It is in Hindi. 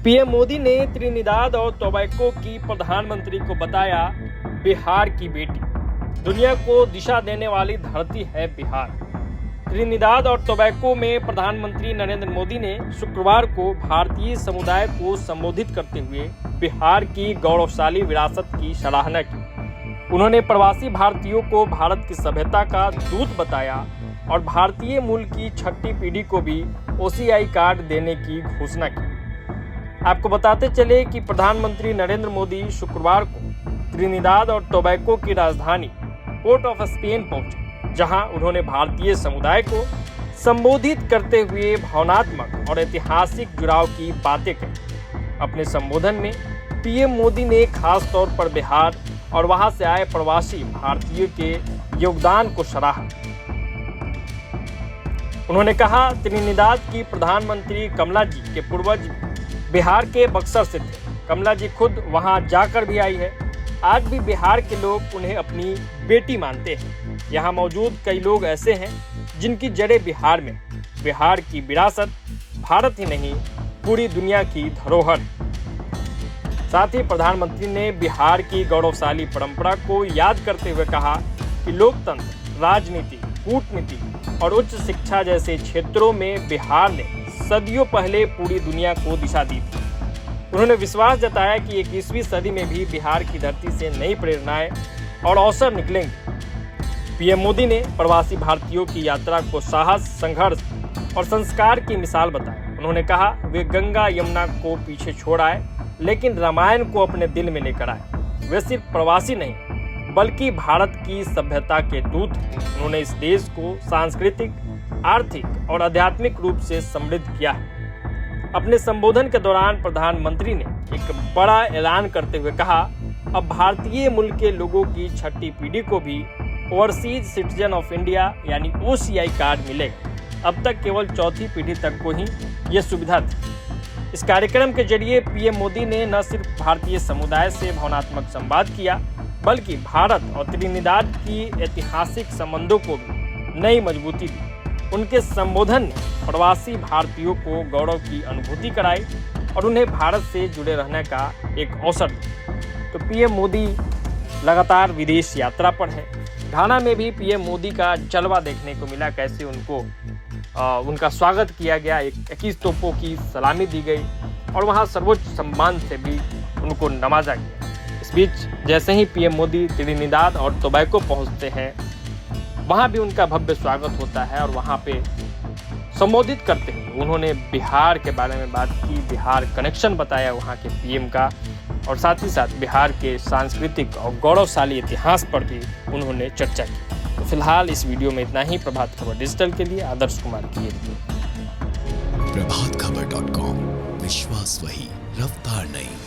पीएम मोदी ने त्रिनिदाद और टोबैको की प्रधानमंत्री को बताया बिहार की बेटी। दुनिया को दिशा देने वाली धरती है बिहार। त्रिनिदाद और टोबैको में प्रधानमंत्री नरेंद्र मोदी ने शुक्रवार को भारतीय समुदाय को संबोधित करते हुए बिहार की गौरवशाली विरासत की सराहना की। उन्होंने प्रवासी भारतीयों को भारत की सभ्यता का दूत बताया और भारतीय मूल की छठी पीढ़ी को भी OCI कार्ड देने की घोषणा की। आपको बताते चले कि प्रधानमंत्री नरेंद्र मोदी शुक्रवार को त्रिनिदाद और टोबैको की राजधानी पोर्ट ऑफ स्पेन पहुंचे, जहां उन्होंने भारतीय समुदाय को संबोधित करते हुए भावनात्मक और ऐतिहासिक जुड़ाव की बातें कही। अपने संबोधन में पीएम मोदी ने खास तौर पर बिहार और वहां से आए प्रवासी भारतीयों के योगदान को सराहा। उन्होंने कहा, त्रिनिदाद की प्रधानमंत्री कमला जी के पूर्वज बिहार के बक्सर से थे। कमला जी खुद वहां जाकर भी आई है। आज भी बिहार के लोग उन्हें अपनी बेटी मानते हैं। यहाँ मौजूद कई लोग ऐसे हैं जिनकी जड़ें बिहार में। बिहार की विरासत भारत ही नहीं, पूरी दुनिया की धरोहर। साथ ही प्रधानमंत्री ने बिहार की गौरवशाली परंपरा को याद करते हुए कहा कि लोकतंत्र, राजनीति, कूटनीति और उच्च शिक्षा जैसे क्षेत्रों में बिहार ने सदियों पहले पूरी दुनिया को दिशा दी थी। उन्होंने विश्वास जताया कि 21वीं सदी में भी बिहार की धरती से नई प्रेरणाएं और अवसर निकलेंगे। पीएम मोदी ने प्रवासी भारतीयों की यात्रा को साहस, संघर्ष और संस्कार की मिसाल बताया। उन्होंने कहा, वे गंगा यमुना को पीछे छोड़ आए, लेकिन रामायण को अपने दिल में लेकर आए। वे सिर्फ प्रवासी नहीं, बल्कि भारत की सभ्यता के दूत हैं। उन्होंने इस देश को सांस्कृतिक, आर्थिक और आध्यात्मिक रूप से समृद्ध किया है। अपने संबोधन के दौरान प्रधानमंत्री ने एक बड़ा ऐलान करते हुए कहा, अब भारतीय मूल के लोगों की छठी पीढ़ी को भी ओवरसीज सिटीजन ऑफ इंडिया यानी OCI कार्ड मिलेगा। अब तक केवल चौथी पीढ़ी तक को ही ये सुविधा थी। इस कार्यक्रम के जरिए पीएम मोदी ने न सिर्फ भारतीय समुदाय से भावनात्मक संवाद किया, बल्कि भारत और त्रिनिदाद की ऐतिहासिक संबंधों को भी नई मजबूती दी। उनके संबोधन ने प्रवासी भारतीयों को गौरव की अनुभूति कराई और उन्हें भारत से जुड़े रहने का एक अवसर दिया। तो पीएम मोदी लगातार विदेश यात्रा पर है। घाना में भी पीएम मोदी का जलवा देखने को मिला, कैसे उनका स्वागत किया गया। 21 तोपों की सलामी दी गई और वहां सर्वोच्च सम्मान से भी उनको नवाजा गया। इस बीच जैसे ही पीएम मोदी त्रिनिदाद और टोबैको पहुंचते हैं, वहाँ भी उनका भव्य स्वागत होता है और वहाँ पे संबोधित करते हुए उन्होंने बिहार के बारे में बात की, बिहार कनेक्शन बताया वहाँ के पीएम का, और साथ ही साथ बिहार के सांस्कृतिक और गौरवशाली इतिहास पर भी उन्होंने चर्चा की। तो फिलहाल इस वीडियो में इतना ही। प्रभात खबर डिजिटल के लिए आदर्श कुमार की रिपोर्ट। प्रभातखबर.com, विश्वास वही, रफ्तार नहीं।